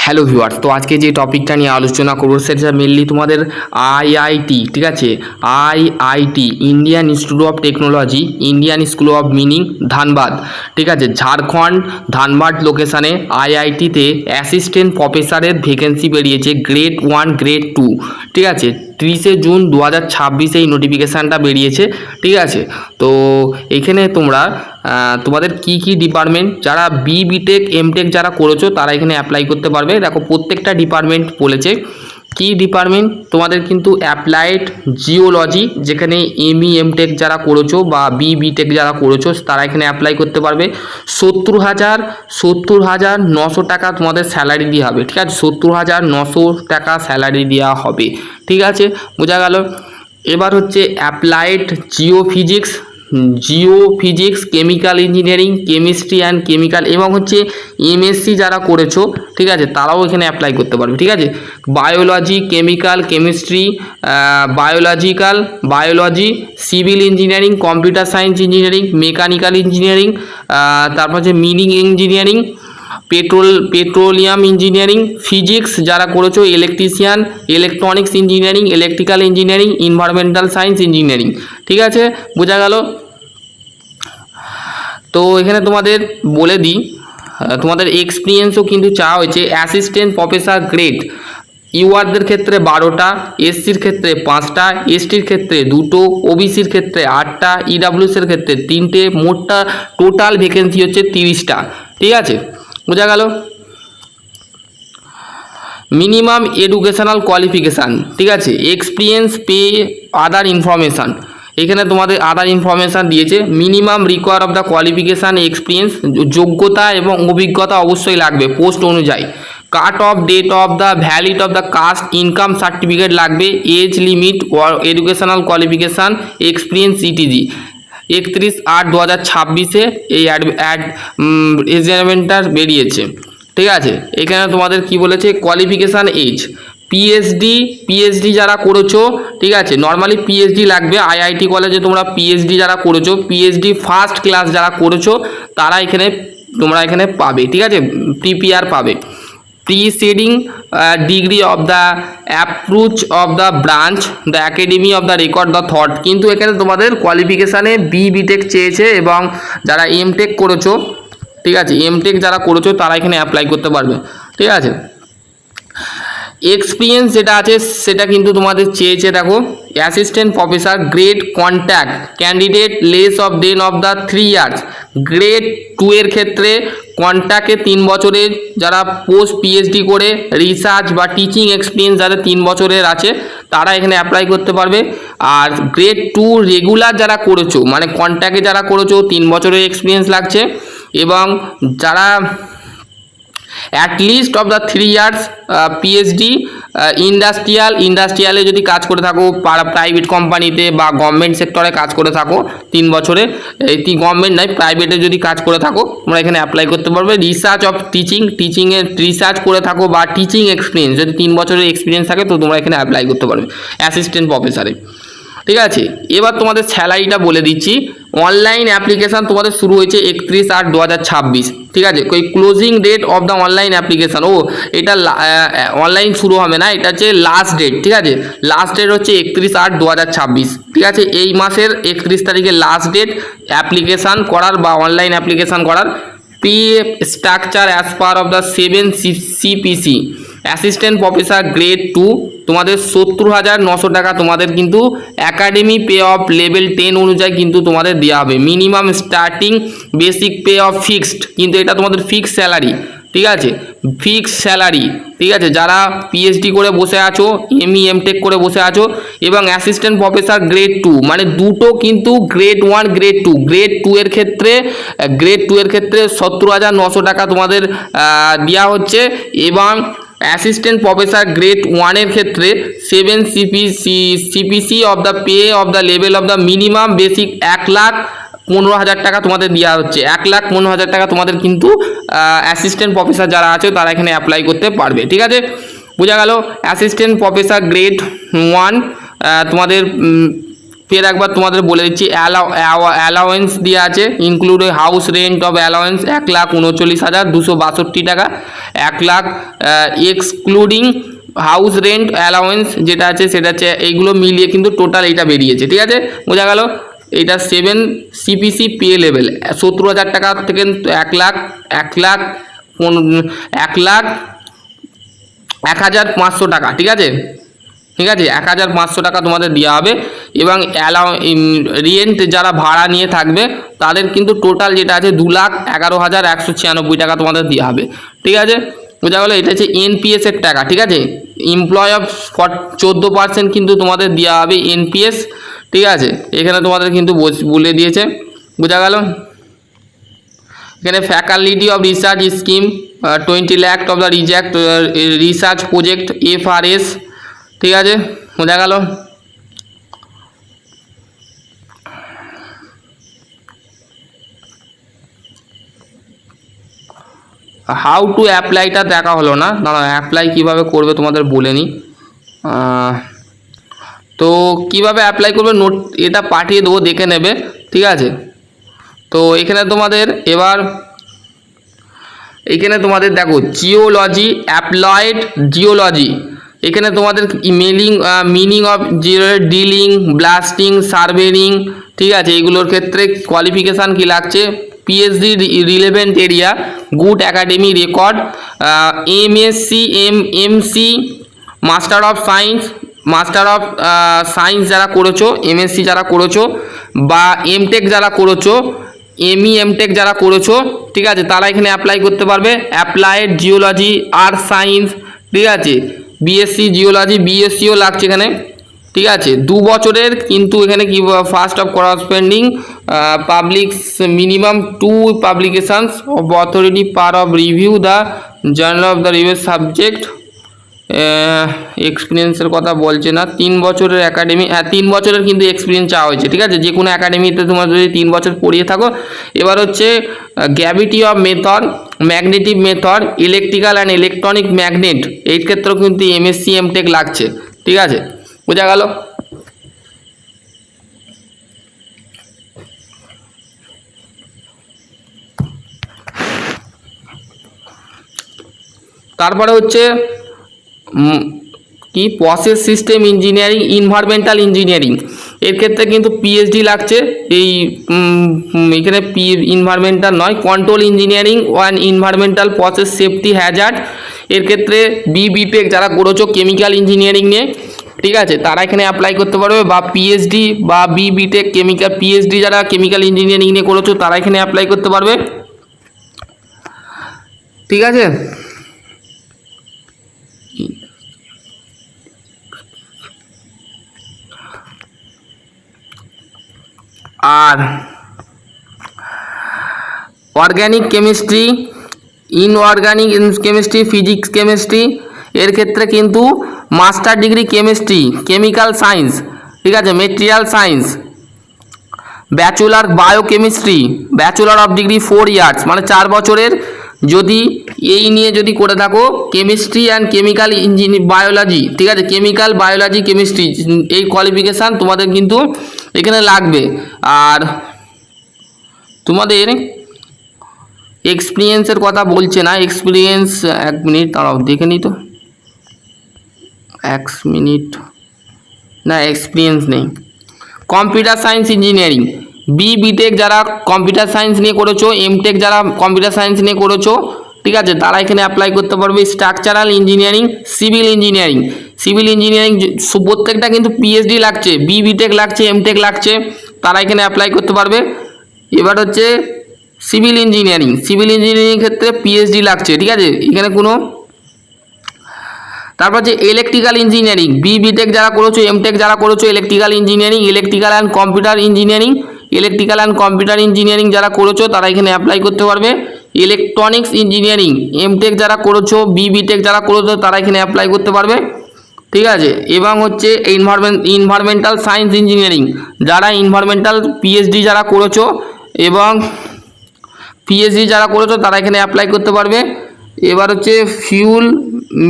Hello viewers, তো আজকে যে টপিকটা নিয়ে আলোচনা করবো সেটা মেনলি তোমাদের আইআইটি, ঠিক আছে। IIT Indian institute of technology, Indian school of meaning, Dhanbad, ঠিক আছে, ঝাড়খণ্ড ধানবাদ লোকেশানে আইআইটিতে অ্যাসিস্ট্যান্ট প্রফেসরের ভ্যাকেন্সি বেরিয়েছে গ্রেড 1 গ্রেড 2, ঠিক আছে। 30 জুন 2026 এই নোটিফিকেশানটা বেরিয়েছে, ঠিক আছে। তো এখানে তোমরা তোমাদের কি কি ডিপার্টমেন্ট, যারা বিটেক এমটেক যারা করেছো তারা এখানে অ্যাপ্লাই করতে পারবে। দেখো প্রত্যেকটা ডিপার্টমেন্ট বলেছে কি ডিপার্টমেন্ট, তোমাদের কিন্তু অ্যাপ্লাইড জিওলজি, যেখানে এমটেক যারা করেছো বা বিটেক যারা করেছো তারা এখানে অ্যাপ্লাই করতে পারবে। 70,900 টাকা তোমাদের স্যালারি দেওয়া হবে, ঠিক আছে। 70,900 টাকা স্যালারি দেওয়া হবে, ঠিক আছে, বোঝা গেল। এবার হচ্ছে applied geophysics, chemical engineering, chemistry and chemical, এবং হচ্ছে এমএসসি যারা করেছো, ঠিক আছে, তারাও এখানে অ্যাপ্লাই করতে পারবে, ঠিক আছে। Biology, chemical, chemistry, biology, civil engineering, computer science engineering, mechanical engineering, তারপর হচ্ছে meaning engineering, petroleum engineering, physics যারা করেছো, electrician, electronics engineering, electrical engineering, environmental science engineering, ঠিক আছে, বোঝা গেল। তো এখানে তোমাদের বলে দিই, তোমাদের এক্সপিরিয়েন্সও কিন্তু চাওয়া হয়েছে। অ্যাসিস্ট্যান্ট প্রফেসর গ্রেড ইউআরদের ক্ষেত্রে 12টা, এসসির ক্ষেত্রে 5টা, এসটির ক্ষেত্রে 2টো, ওবিসির ক্ষেত্রে 8টা, ইডাব্লিউএসের ক্ষেত্রে 3টে, মোটটা টোটাল ভ্যাকেন্সি হচ্ছে 30টা, ঠিক আছে, বোঝা গেল। মিনিমাম এডুকেশনাল কোয়ালিফিকেশান, ঠিক আছে, এক্সপিরিয়েন্স, পে, আদার ইনফরমেশান, এখানে তোমাদের আদার ইনফরমেশান দিয়েছে। Minimum require of the qualification, experience, যোগ্যতা এবং অভিজ্ঞতা অবশ্যই লাগবে পোস্ট অনুযায়ী। Cut off date of the valid of the caste income certificate লাগবে। Age limit, educational qualification, experience, ইটিজি 31/8/2026 এই অ্যাডভার্টাইজমেন্টটা বেরিয়েছে, ঠিক আছে। এখানে তোমাদের কি বলেছে, কোয়ালিফিকেশান এজ পিএইচডি যারা করেছো, ঠিক আছে, নর্মালি পিএইচডি লাগবে। আইআইটি কলেজে তোমরা পিএইচডি যারা করেছো, পিএইচডি ফার্স্ট ক্লাস যারা করেছো তারা তোমরা এখানে পাবে, ঠিক আছে, প্রিপিআর পাবে। Preceding degree of the approach of the branch, the academy of the record the thought, কিন্তু এখানে তোমাদের কোয়ালিফিকেশানে বিটেক চেয়েছে, এবং যারা এমটেক করেছো, ঠিক আছে, এমটেক যারা করেছো তারা এখানে অ্যাপ্লাই করতে পারবে, ঠিক আছে। এক্সপিরিয়েন্স যেটা আছে সেটা কিন্তু তোমাদের চেয়েছে, দেখো, assistant professor grade contact candidate less of then of the 3 years. Grade 2 এর ক্ষেত্রে কন্ট্যাক্টে 3 বছরের, যারা পোস্ট পিএইচডি করে রিসার্চ বা টিচিং এক্সপিরিয়েন্স যাদের 3 বছরের আছে তারা এখানে অ্যাপ্লাই করতে পারবে। আর গ্রেড 2 রেগুলার যারা করেছো, মানে কন্ট্যাক্টে যারা করেছো 3 বছরের এক্সপিরিয়েন্স লাগছে, এবং যারা at least of the 3 years PhD ইন্ডাস্ট্রিয়ালে যদি কাজ করে থাকো, প্রাইভেট কোম্পানিতে বা গভর্নমেন্ট সেক্টরে কাজ করে থাকো 3 বছরে, এই গভর্নমেন্ট নয় প্রাইভেটে যদি কাজ করে থাকো তোমরা এখানে অ্যাপ্লাই করতে পারবে। রিসার্চ অফ টিচিংয়ে রিসার্চ করে থাকো বা টিচিং এক্সপিরিয়েন্স যদি 3 বছরের এক্সপিরিয়েন্স থাকে তো তোমরা এখানে অ্যাপ্লাই করতে পারবে অ্যাসিস্ট্যান্ট প্রফেসরে, ঠিক আছে। এবার তোমাদের স্যালারিটা বলে দিচ্ছি। অনলাইন অ্যাপ্লিকেশান তোমাদের শুরু হয়েছে 31/8/2026, ঠিক আছে। ওই closing date of the online application, এটা অনলাইন শুরু হবে না, এটা হচ্ছে লাস্ট ডেট, ঠিক আছে। লাস্ট ডেট হচ্ছে 31/8/2026, ঠিক আছে। এই মাসের 31 তারিখে লাস্ট ডেট অ্যাপ্লিকেশান করার বা অনলাইন অ্যাপ্লিকেশান করার। Pay structure as per of the 7 CPC assistant professor grade 2 তোমাদের 70,900 টাকা তোমাদের কিন্তু একাডেমি পে অফ লেভেল 10 অনুযায়ী কিন্তু তোমাদের দেওয়া হবে। Minimum starting basic pay off fixed, কিন্তু এটা তোমাদের ফিক্সড স্যালারি, ঠিক আছে, ফিক্সড স্যালারি, ঠিক আছে। যারা পিএইচডি করে বসে আছো, এমটেক করে বসে আছো, এবং অ্যাসিস্ট্যান্ট প্রফেসর গ্রেড 2, মানে দুটো কিন্তু গ্রেড 1 গ্রেড 2, গ্রেড 2 এর ক্ষেত্রে 70,900 টাকা তোমাদের দেওয়া হচ্ছে, এবং অ্যাসিস্ট্যান্ট প্রফেসর গ্রেড 1 এর ক্ষেত্রে 7 CPC of the pay off the level of the minimum basic 1,15,000 টাকা তোমাদের দেওয়া হচ্ছে। 1,15,000 টাকা তোমাদের কিন্তু অ্যাসিস্ট্যান্ট প্রফেসর যারা আছে তারা এখানে অ্যাপ্লাই করতে পারবে, ঠিক আছে, বোঝা গেল। অ্যাসিস্ট্যান্ট প্রফেসর গ্রেড 1 তোমাদের ফের একবার তোমাদের বলে দিচ্ছি, অ্যালাওয়েন্স দেওয়া আছে, include house rent of allowance 1,39,262 টাকা, 1,00,000 এক্সক্লুডিং হাউস রেন্ট অ্যালাওয়েন্স যেটা আছে সেটা আছে, এইগুলো মিলিয়ে কিন্তু টোটাল এইটা বেরিয়েছে। ঠিক আছে, বোঝা গেল। এটা 7 CPC পে লেভেল 70,000 টাকা থেকে 1,05,000 টাকা। ঠিক আছে, ঠিক আছে, 1,500 টাকা তোমাদের দেওয়া হবে। এবং রেন্ট যারা ভাড়া নিয়ে থাকবে তাদের কিন্তু টোটাল যেটা আছে 2,11,196 টাকা তোমাদের দেওয়া হবে। ঠিক আছে, বোঝা গেলো। এটা হচ্ছে NPS এর টাকা। ঠিক আছে, এমপ্লয় অফ 14% কিন্তু তোমাদের দেওয়া হবে NPS। ঠিক আছে, এখানে তোমাদের কিন্তু বলে দিয়েছে, বোঝা গেল। এখানে faculty of research scheme 20 lakh of the research project FRS। ঠিক আছে, বোঝা গেল। হাউ টু অ্যাপ্লাইটা দেখা হলো না, দাঁড়া, অ্যাপ্লাই কীভাবে করবে তোমাদের বলে নিই। তো কিভাবে অ্যাপ্লাই করবে নোট এটা পাঠিয়ে দেবো, দেখে নেবে। ঠিক আছে, তো এখানে তোমাদের দেখো জিওলজি, অ্যাপ্লাইড জিওলজি, এখানে তোমাদের মিনিং অফ ডিলিং, ব্লাস্টিং, সার্ভেরিং। ঠিক আছে, এইগুলোর ক্ষেত্রে কোয়ালিফিকেশান কি লাগছে, PhD relevant area, good academy record, MSc MC, master of science যারা করেছো, MSc যারা করেছো, বা MTech যারা করেছো, ME MTech যারা করেছো। ঠিক আছে, তারা এখানে অ্যাপ্লাই করতে পারবে। অ্যাপ্লাইড জিওলজি, আর্থ সায়েন্স। ঠিক আছে, BSc জিওলজি, BScও লাগছে এখানে। ঠিক আছে, 2 বছরের কিন্তু এখানে কি first of corresponding public minimum 2 publications of authority per of review the journal of the review subject. এক্সপিরিয়েন্সের কথা বলছে না। 3 বছরের একাডেমি, হ্যাঁ 3 বছরের কিন্তু এক্সপিরিয়েন্স চাওয়া হয়েছে। ঠিক আছে, যে কোনো একাডেমিতে তোমরা যদি 3 বছর পড়িয়ে থাকো। এবার হচ্ছে gravity of method, magnetic method, electrical and electronic magnet, এই ক্ষেত্রেও কিন্তু MSc MTech লাগছে। ঠিক আছে, বোঝা গেল। তারপরে হচ্ছে কি process system engineering, environmental engineering, এর ক্ষেত্রে কিন্তু PhD লাগছে। এই এখানে এনভায়রনমেন্টাল নয়, control engineering one environmental process safety Hazard, এর ক্ষেত্রে BTech যারা করেছো কেমিক্যাল ইঞ্জিনিয়ারিং নিয়ে। ঠিক আছে, তারা এখানে অ্যাপ্লাই করতে পারবে, বা PhD বা BTech কেমিক্যাল, PhD যারা কেমিক্যাল ইঞ্জিনিয়ারিং নিয়ে করেছো তারা এখানে অ্যাপ্লাই করতে পারবে। ঠিক আছে, আর organic chemistry, inorganic chemistry, physics chemistry, এর ক্ষেত্রে কিন্তু master degree chemistry, chemical science. ঠিক আছে, material science, bachelor biochemistry, bachelor of degree 4 years, মানে 4 বছরের যদি এই নিয়ে যদি করে থাকো, কেমিস্ট্রি অ্যান্ড কেমিক্যাল বায়োলজি। ঠিক আছে, কেমিক্যাল বায়োলজি কেমিস্ট্রি, এই কোয়ালিফিকেশান তোমাদের কিন্তু এখানে লাগবে। আর তোমাদের এক্সপিরিয়েন্সের কথা বলছে না, এক্সপিরিয়েন্স 1 মিনিট দাঁড়াও দেখে নিই তো, 1 মিনিট, না এক্সপিরিয়েন্স নেই। কম্পিউটার সায়েন্স ইঞ্জিনিয়ারিং, BTech যারা কম্পিউটার সায়েন্স নিয়ে করেছো, MTech যারা কম্পিউটার সায়েন্স নিয়ে করেছো, ঠিক আছে, তারা এখানে অ্যাপ্লাই করতে পারবে। স্ট্রাকচারাল ইঞ্জিনিয়ারিং, সিভিল ইঞ্জিনিয়ারিং, প্রত্যেকটা কিন্তু PhD লাগছে, BTech লাগছে, MTech লাগছে, তারা এখানে অ্যাপ্লাই করতে পারবে। এবার হচ্ছে সিভিল ইঞ্জিনিয়ারিং ক্ষেত্রে PhD লাগছে। ঠিক আছে, এখানে কোনো, তারপর হচ্ছে ইলেকট্রিক্যাল ইঞ্জিনিয়ারিং, BTech যারা করেছো, MTech যারা করেছো, electrical engineering, electrical and computer engineering যারা করেছো তারা এখানে অ্যাপ্লাই করতে পারবে। ইলেকট্রনিক্স ইঞ্জিনিয়ারিং, MTech যারা করেছো, BTech যারা করেছো তারা এখানে অ্যাপ্লাই করতে পারবে। ঠিক আছে, এবং হচ্ছে এনভায়রনমেন্টাল সায়েন্স ইঞ্জিনিয়ারিং, যারা এনভায়রনমেন্টাল PhD যারা করেছো এবং PhD যারা করেছো তারা এখানে অ্যাপ্লাই করতে পারবে। এবার হচ্ছে ফিউল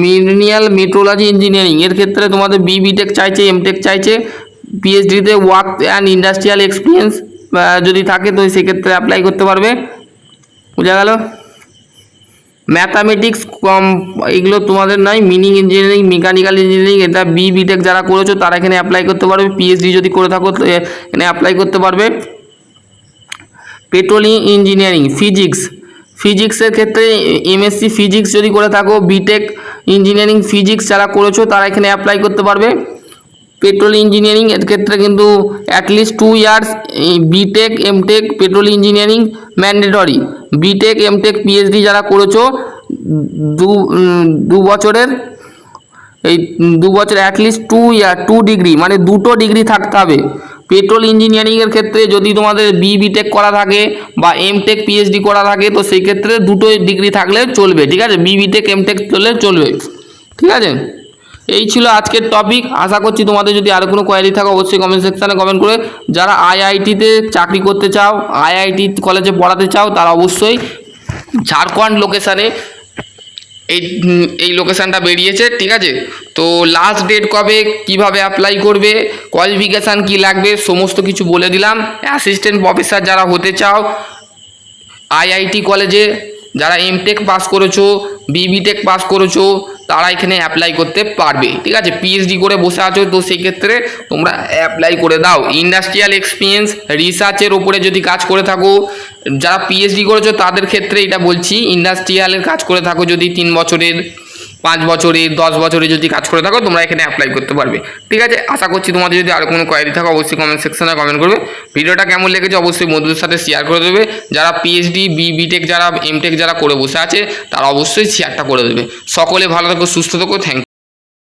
মিনারেল মেট্রোলজি ইঞ্জিনিয়ারিং, এর ক্ষেত্রে তোমাদের BTech চাইছে, MTech চাইছে, পিএইচডিতে ওয়ার্ক অ্যান্ড ইন্ডাস্ট্রিয়াল এক্সপিরিয়েন্স যদি থাকে তো সেক্ষেত্রে অ্যাপ্লাই করতে পারবে। বোঝা গেল? ম্যাথামেটিক্স কম এগুলো তোমাদের নয়, মিনিং ইঞ্জিনিয়ারিং, মেকানিক্যাল ইঞ্জিনিয়ারিং, এটা বিটেক যারা করেছো তারা এখানে অ্যাপ্লাই করতে পারবে। পিএইচডি যদি করে থাকো তো এখানে অ্যাপ্লাই করতে পারবে। পেট্রোলিয়াম ইঞ্জিনিয়ারিং, ফিজিক্সের ক্ষেত্রে এমএসসি ফিজিক্স যদি করে থাকো, বিটেক ইঞ্জিনিয়ারিং ফিজিক্স যারা করেছো তারা এখানে অ্যাপ্লাই করতে পারবে। পেট্রোল ইঞ্জিনিয়ারিং এর ক্ষেত্রে কিন্তু at least 2 years BTech MTech petrol engineering mandatory. BTech MTech PhD যারা করেছো 2 বছরের, এই 2 বছর অ্যাটলিস্ট 2 ডিগ্রি মানে 2টো ডিগ্রি থাকতে হবে। পেট্রোল ইঞ্জিনিয়ারিংয়ের ক্ষেত্রে যদি তোমাদের বিটেক করা থাকে বা এমটেক পিএইচডি করা থাকে তো সেই ক্ষেত্রে 2টো ডিগ্রি থাকলে চলবে, ঠিক আছে? বিটেক এমটেক চলবে, ঠিক আছে? এই ছিল আজকের টপিক। আশা করছি তোমাদের যদি আরও কোনো কোয়ারি থাকে অবশ্যই কমেন্ট সেকশানে কমেন্ট করে। যারা আইআইটিতে চাকরি করতে চাও, আইআইটি কলেজে পড়াতে চাও তারা অবশ্যই ঝাড়খণ্ড লোকেশানে এই লোকেশানটা বেরিয়েছে, ঠিক আছে? তো লাস্ট ডেট কবে, কিভাবে অ্যাপ্লাই করবে, কোয়ালিফিকেশান কি লাগবে সমস্ত কিছু বলে দিলাম। অ্যাসিস্ট্যান্ট প্রফেসর যারা হতে চাও আইআইটি কলেজে, যারা এমটেক পাস করেছো, বিটেক পাস করেছো তারা এখানে অ্যাপ্লাই করতে পারবে, ঠিক আছে? পিএইচডি করে বসে আছো তো সেই ক্ষেত্রে তোমরা অ্যাপ্লাই করে দাও। ইন্ডাস্ট্রিয়াল এক্সপিরিয়েন্স রিসার্চের ওপরে যদি কাজ করে থাকো, যারা পিএইচডি করেছো তাদের ক্ষেত্রে এটা বলছি, ইন্ডাস্ট্রিয়ালের কাজ করে থাকো যদি 3 বছরের, 5 বছরের, 10 বছরের যদি কাজ করে থাকো তোমরা এখানে অ্যাপ্লাই করতে পারবে, ঠিক আছে? আশা করছি তোমাদের যদি আরও কোনো কোয়ারি থাকে অবশ্যই কমেন্ট সেকশনে কমেন্ট করবে। ভিডিওটা কেমন লেগেছে অবশ্যই বন্ধুদের সাথে শেয়ার করে দেবে। যারা পিএইচডি বিটেক যারা এমটেক যারা করে বসে আছে তারা অবশ্যই শেয়ারটা করে দেবে। সকলে ভালো থাকো, সুস্থ থাকো, থ্যাংক ইউ।